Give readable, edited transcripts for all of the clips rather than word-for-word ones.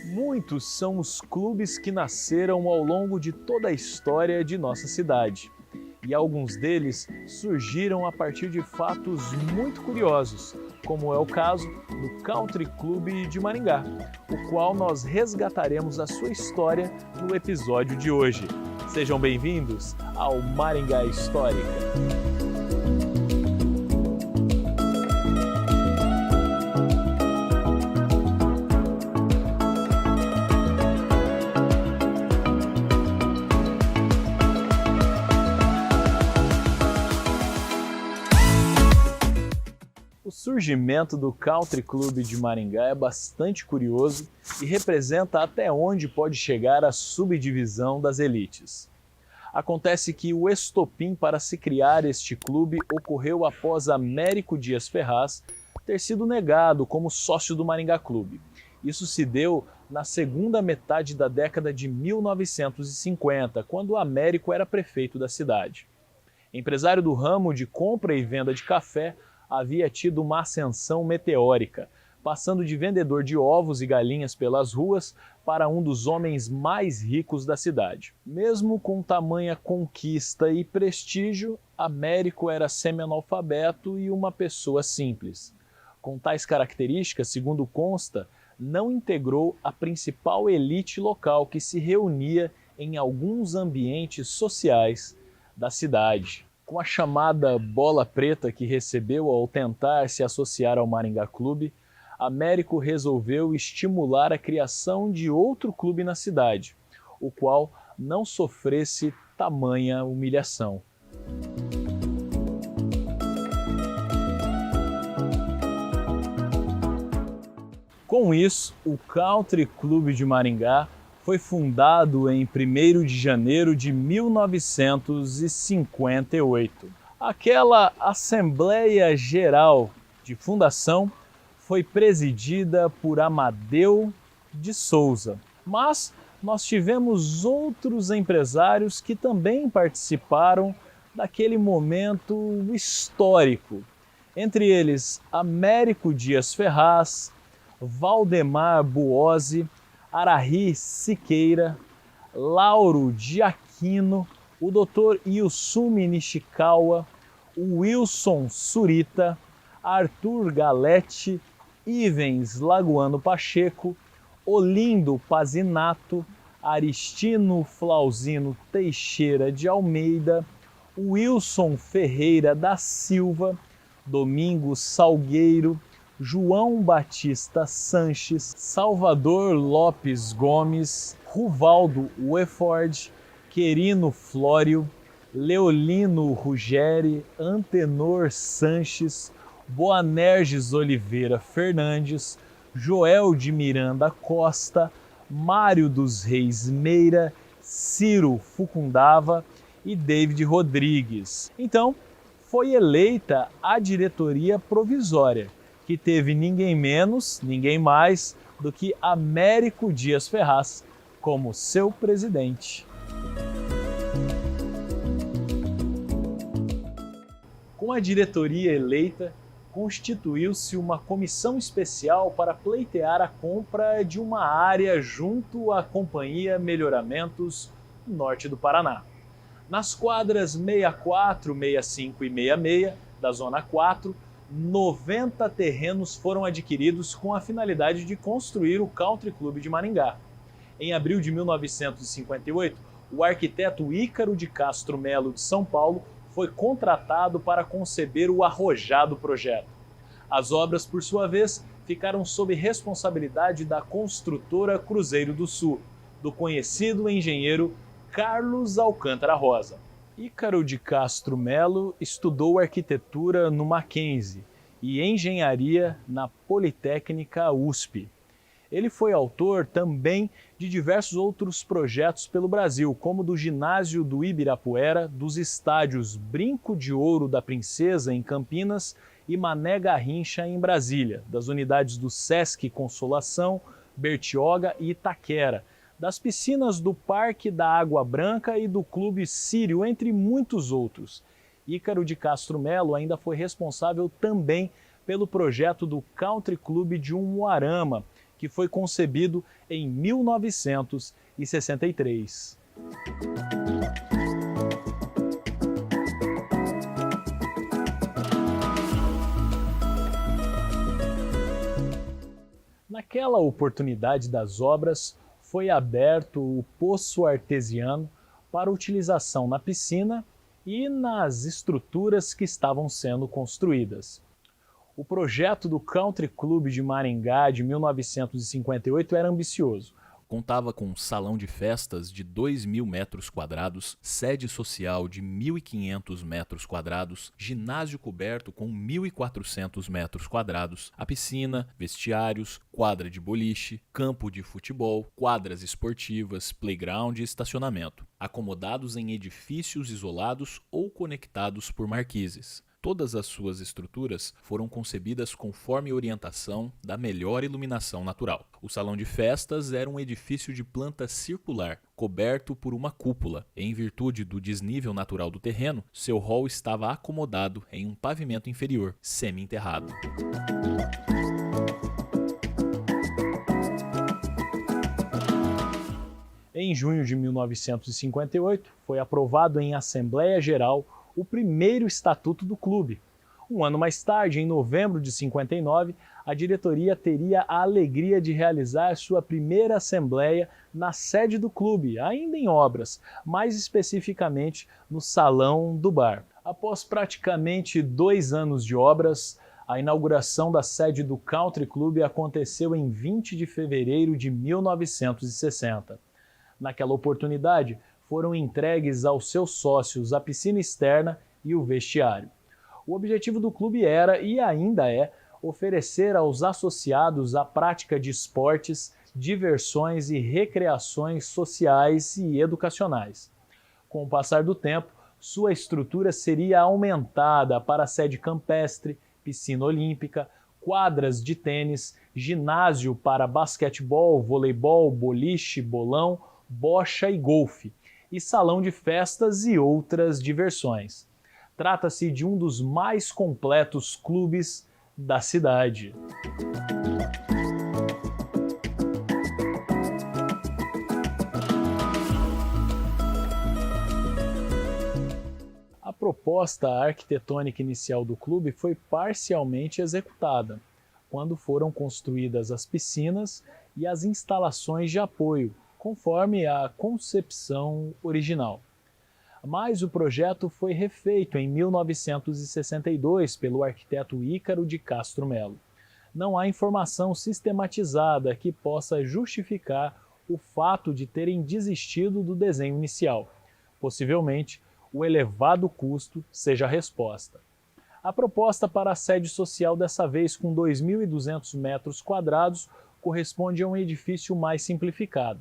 Muitos são os clubes que nasceram ao longo de toda a história de nossa cidade. E alguns deles surgiram a partir de fatos muito curiosos, como é o caso do Country Club de Maringá, o qual nós resgataremos a sua história no episódio de hoje. Sejam bem-vindos ao Maringá Histórica. O surgimento do Country Club de Maringá é bastante curioso e representa até onde pode chegar a subdivisão das elites. Acontece que o estopim para se criar este clube ocorreu após Américo Dias Ferraz ter sido negado como sócio do Maringá Clube. Isso se deu na segunda metade da década de 1950, quando Américo era prefeito da cidade. Empresário do ramo de compra e venda de café, havia tido uma ascensão meteórica, passando de vendedor de ovos e galinhas pelas ruas para um dos homens mais ricos da cidade. Mesmo com tamanha conquista e prestígio, Américo era semi-analfabeto e uma pessoa simples. Com tais características, segundo consta, não integrou a principal elite local que se reunia em alguns ambientes sociais da cidade. Com a chamada bola preta que recebeu ao tentar se associar ao Maringá Clube, Américo resolveu estimular a criação de outro clube na cidade, o qual não sofresse tamanha humilhação. Com isso, o Country Club de Maringá foi fundado em 1º de janeiro de 1958. Aquela Assembleia Geral de fundação foi presidida por Amadeu de Souza. Mas nós tivemos outros empresários que também participaram daquele momento histórico. Entre eles, Américo Dias Ferraz, Valdemar Buozzi, Arahi Siqueira, Lauro de Aquino, o Dr. Yusumi Nishikawa, o Wilson Surita, Arthur Galete, Ivens Lagoano Pacheco, Olindo Pazinato, Aristino Flauzino Teixeira de Almeida, Wilson Ferreira da Silva, Domingos Salgueiro, João Batista Sanches, Salvador Lopes Gomes, Ruvaldo Weford, Querino Flório, Leolino Ruggeri, Antenor Sanches, Boanerges Oliveira Fernandes, Joel de Miranda Costa, Mário dos Reis Meira, Ciro Fucundava e David Rodrigues. Então, foi eleita a diretoria provisória, que teve ninguém menos, ninguém mais do que Américo Dias Ferraz como seu presidente. Com a diretoria eleita, constituiu-se uma comissão especial para pleitear a compra de uma área junto à Companhia Melhoramentos Norte do Paraná. Nas quadras 64, 65 e 66 da Zona 4, 90 terrenos foram adquiridos com a finalidade de construir o Country Club de Maringá. Em abril de 1958, o arquiteto Ícaro de Castro Melo de São Paulo foi contratado para conceber o arrojado projeto. As obras, por sua vez, ficaram sob responsabilidade da construtora Cruzeiro do Sul, do conhecido engenheiro Carlos Alcântara Rosa. Ícaro de Castro Melo estudou arquitetura no Mackenzie e engenharia na Politécnica USP. Ele foi autor também de diversos outros projetos pelo Brasil, como do ginásio do Ibirapuera, dos estádios Brinco de Ouro da Princesa em Campinas e Mané Garrincha em Brasília, das unidades do Sesc Consolação, Bertioga e Itaquera, das piscinas do Parque da Água Branca e do Clube Sírio, entre muitos outros. Ícaro de Castro Melo ainda foi responsável também pelo projeto do Country Club de Umuarama, que foi concebido em 1963. Naquela oportunidade das obras, foi aberto o poço artesiano para utilização na piscina e nas estruturas que estavam sendo construídas. O projeto do Country Club de Maringá de 1958 era ambicioso. Contava com um salão de festas de 2.000 metros quadrados, sede social de 1.500 metros quadrados, ginásio coberto com 1.400 metros quadrados, a piscina, vestiários, quadra de boliche, campo de futebol, quadras esportivas, playground e estacionamento, acomodados em edifícios isolados ou conectados por marquises. Todas as suas estruturas foram concebidas conforme orientação da melhor iluminação natural. O salão de festas era um edifício de planta circular, coberto por uma cúpula. Em virtude do desnível natural do terreno, seu hall estava acomodado em um pavimento inferior, semi-enterrado. Em junho de 1958, foi aprovado em Assembleia Geral o primeiro estatuto do clube. Um ano mais tarde, em novembro de 59, a diretoria teria a alegria de realizar sua primeira assembleia na sede do clube, ainda em obras, mais especificamente no Salão do Bar. Após praticamente 2 anos de obras, a inauguração da sede do Country Club aconteceu em 20 de fevereiro de 1960. Naquela oportunidade, foram entregues aos seus sócios a piscina externa e o vestiário. O objetivo do clube era, e ainda é, oferecer aos associados a prática de esportes, diversões e recreações sociais e educacionais. Com o passar do tempo, sua estrutura seria aumentada para sede campestre, piscina olímpica, quadras de tênis, ginásio para basquetebol, voleibol, boliche, bolão, bocha e golfe, e salão de festas e outras diversões. Trata-se de um dos mais completos clubes da cidade. A proposta arquitetônica inicial do clube foi parcialmente executada, quando foram construídas as piscinas e as instalações de apoio, conforme a concepção original. Mas o projeto foi refeito em 1962 pelo arquiteto Ícaro de Castro Melo. Não há informação sistematizada que possa justificar o fato de terem desistido do desenho inicial. Possivelmente, o elevado custo seja a resposta. A proposta para a sede social, dessa vez com 2.200 metros quadrados, corresponde a um edifício mais simplificado.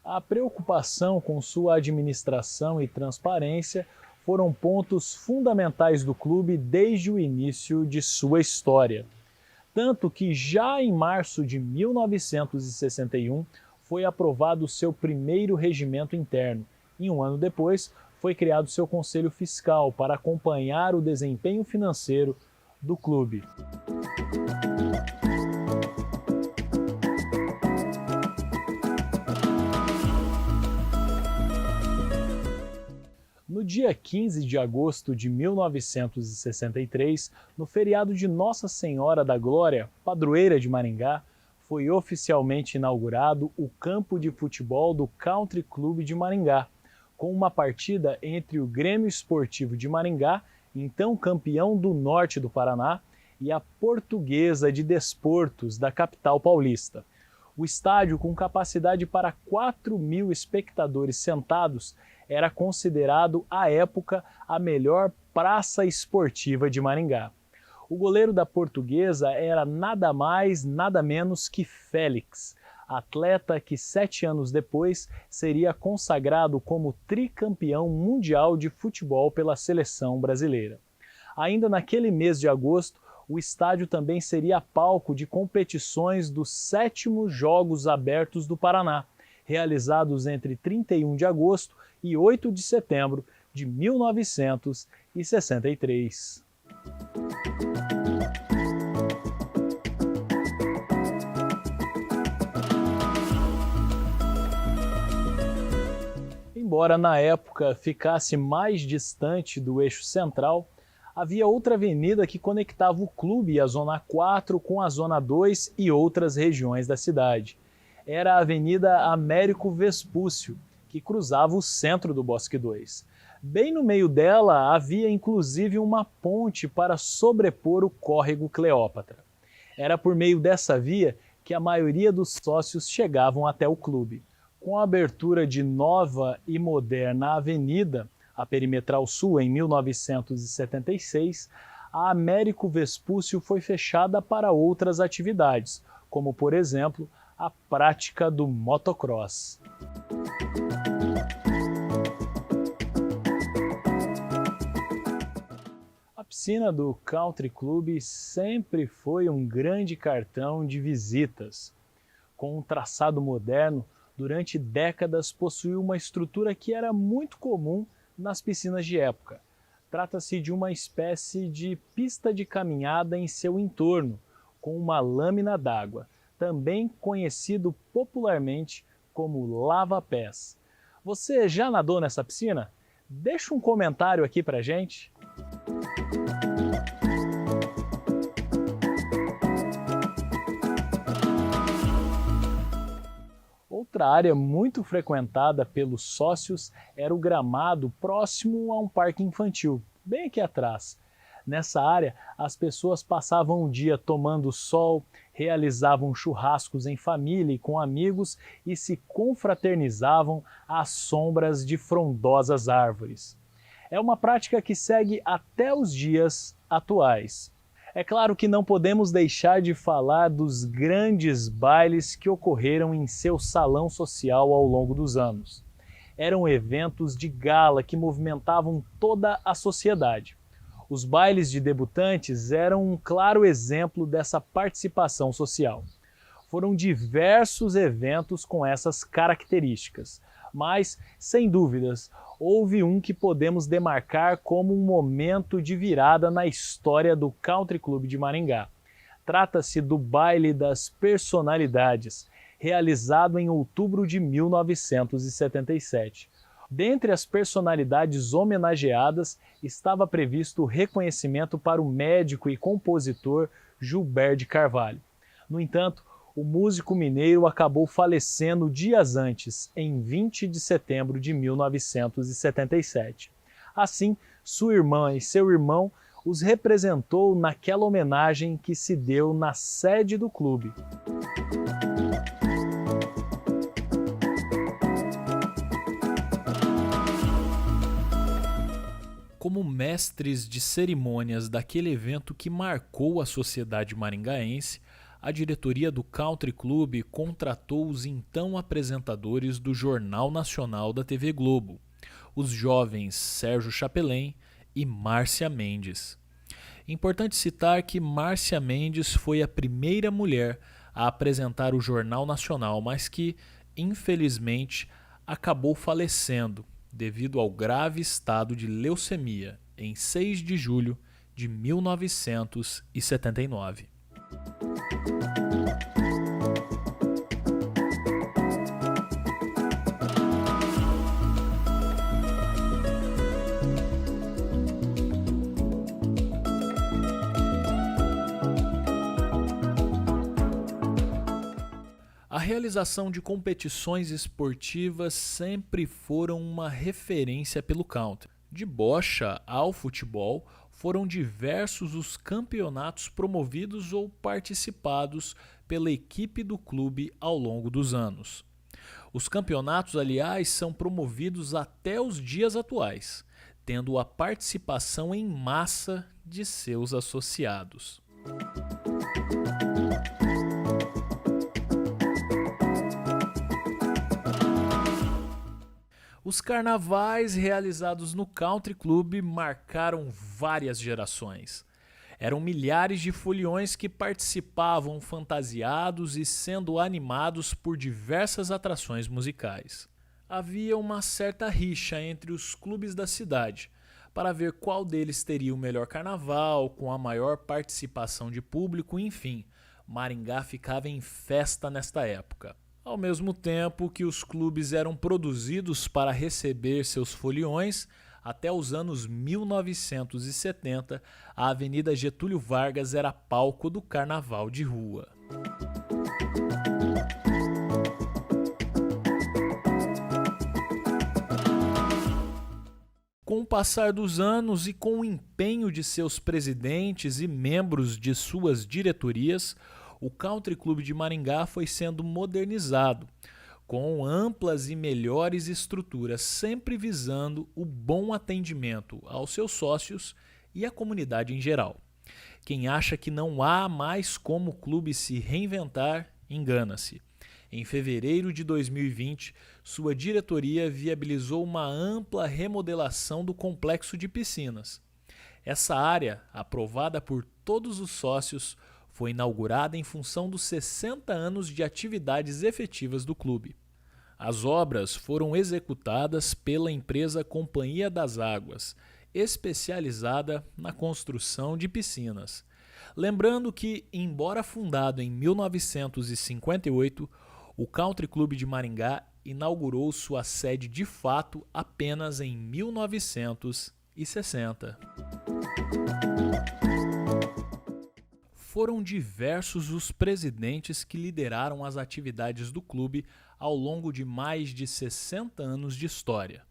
A preocupação com sua administração e transparência foram pontos fundamentais do clube desde o início de sua história. Tanto que já em março de 1961 foi aprovado seu primeiro regimento interno e um ano depois foi criado seu conselho fiscal para acompanhar o desempenho financeiro do clube. No dia 15 de agosto de 1963, no feriado de Nossa Senhora da Glória, padroeira de Maringá, foi oficialmente inaugurado o campo de futebol do Country Club de Maringá, com uma partida entre o Grêmio Esportivo de Maringá, então campeão do norte do Paraná, e a Portuguesa de Desportos, da capital paulista. O estádio, com capacidade para 4.000 espectadores sentados, era considerado, à época, a melhor praça esportiva de Maringá. O goleiro da Portuguesa era nada mais, nada menos que Félix, atleta que 7 anos depois seria consagrado como tricampeão mundial de futebol pela seleção brasileira. Ainda naquele mês de agosto, o estádio também seria palco de competições dos 7º Jogos Abertos do Paraná, realizados entre 31 de agosto e 8 de setembro de 1963. embora na época ficasse mais distante do eixo central, havia outra avenida que conectava o clube e a Zona 4 com a Zona 2 e outras regiões da cidade. Era a Avenida Américo Vespúcio, que cruzava o centro do Bosque 2. Bem no meio dela havia inclusive uma ponte para sobrepor o córrego Cleópatra. Era por meio dessa via que a maioria dos sócios chegavam até o clube. Com a abertura de nova e moderna avenida, a Perimetral Sul, em 1976, a Américo Vespúcio foi fechada para outras atividades, como, por exemplo, a prática do motocross. A piscina do Country Club sempre foi um grande cartão de visitas. Com um traçado moderno, durante décadas possuiu uma estrutura que era muito comum nas piscinas de época. Trata-se de uma espécie de pista de caminhada em seu entorno, com uma lâmina d'água, também conhecido popularmente como lava-pés. Você já nadou nessa piscina? Deixa um comentário aqui pra gente. Outra área muito frequentada pelos sócios era o gramado próximo a um parque infantil, bem aqui atrás. Nessa área, as pessoas passavam o dia tomando sol, realizavam churrascos em família e com amigos e se confraternizavam às sombras de frondosas árvores. É uma prática que segue até os dias atuais. É claro que não podemos deixar de falar dos grandes bailes que ocorreram em seu salão social ao longo dos anos. Eram eventos de gala que movimentavam toda a sociedade. Os bailes de debutantes eram um claro exemplo dessa participação social. Foram diversos eventos com essas características, mas, sem dúvidas, houve um que podemos demarcar como um momento de virada na história do Country Club de Maringá. Trata-se do Baile das Personalidades, realizado em outubro de 1977. Dentre as personalidades homenageadas, estava previsto o reconhecimento para o médico e compositor Gilberto de Carvalho. No entanto, o músico mineiro acabou falecendo dias antes, em 20 de setembro de 1977. Assim, sua irmã e seu irmão os representou naquela homenagem que se deu na sede do clube. Como mestres de cerimônias daquele evento que marcou a sociedade maringaense, a diretoria do Country Club contratou os então apresentadores do Jornal Nacional da TV Globo, os jovens Sérgio Chapelain e Márcia Mendes. Importante citar que Márcia Mendes foi a primeira mulher a apresentar o Jornal Nacional, mas que, infelizmente, acabou falecendo devido ao grave estado de leucemia em 6 de julho de 1979. A realização de competições esportivas sempre foram uma referência pelo country. De bocha ao futebol, foram diversos os campeonatos promovidos ou participados pela equipe do clube ao longo dos anos. Os campeonatos, aliás, são promovidos até os dias atuais, tendo a participação em massa de seus associados. Os carnavais realizados no Country Club marcaram várias gerações. Eram milhares de foliões que participavam fantasiados e sendo animados por diversas atrações musicais. Havia uma certa rixa entre os clubes da cidade, para ver qual deles teria o melhor carnaval, com a maior participação de público, enfim. Maringá ficava em festa nesta época. Ao mesmo tempo que os clubes eram produzidos para receber seus foliões, até os anos 1970, a Avenida Getúlio Vargas era palco do carnaval de rua. Com o passar dos anos e com o empenho de seus presidentes e membros de suas diretorias, o Country Club de Maringá foi sendo modernizado, com amplas e melhores estruturas, sempre visando o bom atendimento aos seus sócios e à comunidade em geral. Quem acha que não há mais como o clube se reinventar, engana-se. Em fevereiro de 2020, sua diretoria viabilizou uma ampla remodelação do complexo de piscinas. Essa área, aprovada por todos os sócios, foi inaugurada em função dos 60 anos de atividades efetivas do clube. As obras foram executadas pela empresa Companhia das Águas, especializada na construção de piscinas. Lembrando que, embora fundado em 1958, o Country Club de Maringá inaugurou sua sede de fato apenas em 1960. Foram diversos os presidentes que lideraram as atividades do clube ao longo de mais de 60 anos de história.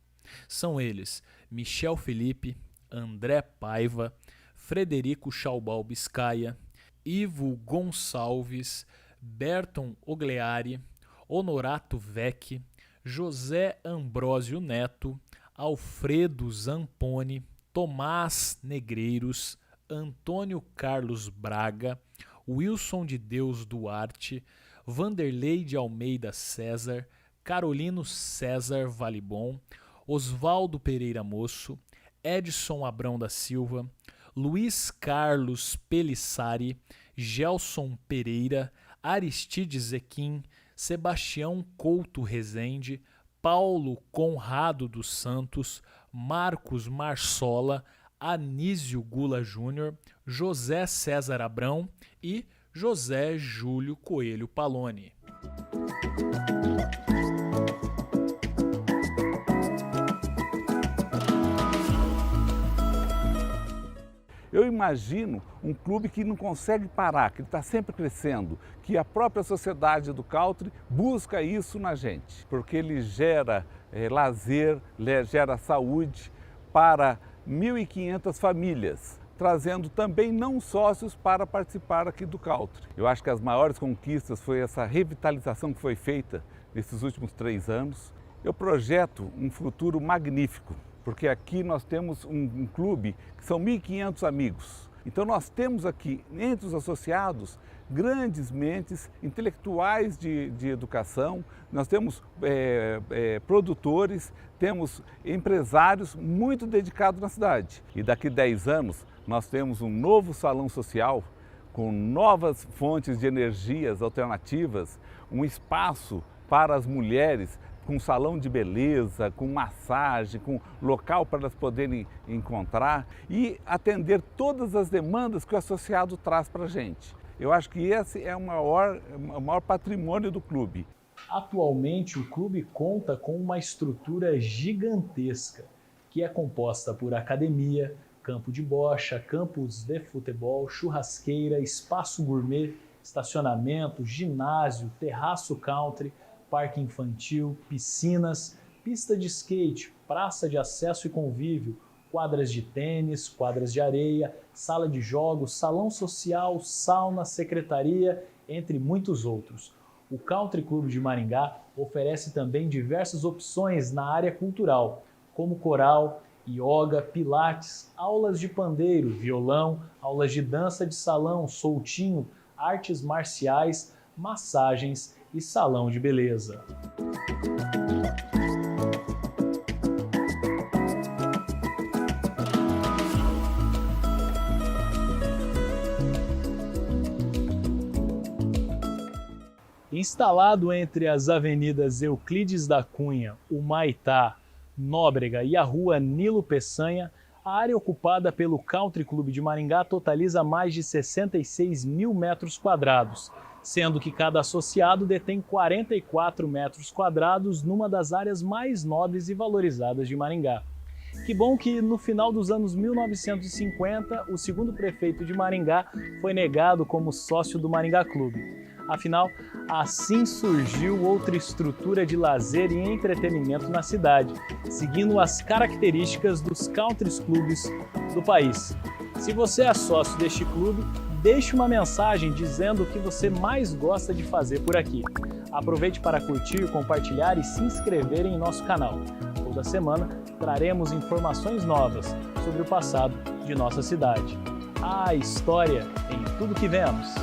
São eles Michel Felipe, André Paiva, Frederico Chaubal Biscaia, Ivo Gonçalves, Berton Ogliari, Honorato Vecchi, José Ambrósio Neto, Alfredo Zamponi, Tomás Negreiros, Antônio Carlos Braga, Wilson de Deus Duarte, Vanderlei de Almeida César, Carolino César Valibon, Oswaldo Pereira Moço, Edson Abrão da Silva, Luiz Carlos Pelissari, Gelson Pereira, Aristides Zequim, Sebastião Couto Rezende, Paulo Conrado dos Santos, Marcos Marsola, Anísio Gula Júnior, José César Abrão e José Júlio Coelho Paloni. Eu imagino um clube que não consegue parar, que está sempre crescendo, que a própria sociedade do country busca isso na gente, porque ele gera lazer, gera saúde para 1.500 famílias, trazendo também não sócios para participar aqui do country. Eu acho que as maiores conquistas foi essa revitalização que foi feita nesses últimos 3 anos. Eu projeto um futuro magnífico, porque aqui nós temos um clube que são 1.500 amigos. Então nós temos aqui, entre os associados, grandes mentes intelectuais de educação, nós temos produtores, temos empresários muito dedicados na cidade. E daqui 10 anos nós temos um novo salão social com novas fontes de energias alternativas, um espaço para as mulheres, com salão de beleza, com massagem, com local para elas poderem encontrar e atender todas as demandas que o associado traz para a gente. Eu acho que esse é o maior patrimônio do clube. Atualmente, o clube conta com uma estrutura gigantesca, que é composta por academia, campo de bocha, campos de futebol, churrasqueira, espaço gourmet, estacionamento, ginásio, terraço country, parque infantil, piscinas, pista de skate, praça de acesso e convívio, quadras de tênis, quadras de areia, sala de jogos, salão social, sauna, secretaria, entre muitos outros. O Country Club de Maringá oferece também diversas opções na área cultural, como coral, yoga, pilates, aulas de pandeiro, violão, aulas de dança de salão, soltinho, artes marciais, massagens e salão de beleza. Instalado entre as avenidas Euclides da Cunha, Humaitá, Nóbrega e a rua Nilo Peçanha, A área ocupada pelo Country Club de Maringá totaliza mais de 66 mil metros quadrados, sendo que cada associado detém 44 metros quadrados numa das áreas mais nobres e valorizadas de Maringá. Que bom que no final dos anos 1950, o segundo prefeito de Maringá foi negado como sócio do Maringá Clube. Afinal, assim surgiu outra estrutura de lazer e entretenimento na cidade, seguindo as características dos country clubes do país. Se você é sócio deste clube, deixe uma mensagem dizendo o que você mais gosta de fazer por aqui. Aproveite para curtir, compartilhar e se inscrever em nosso canal. Toda semana traremos informações novas sobre o passado de nossa cidade. A história em tudo que vemos.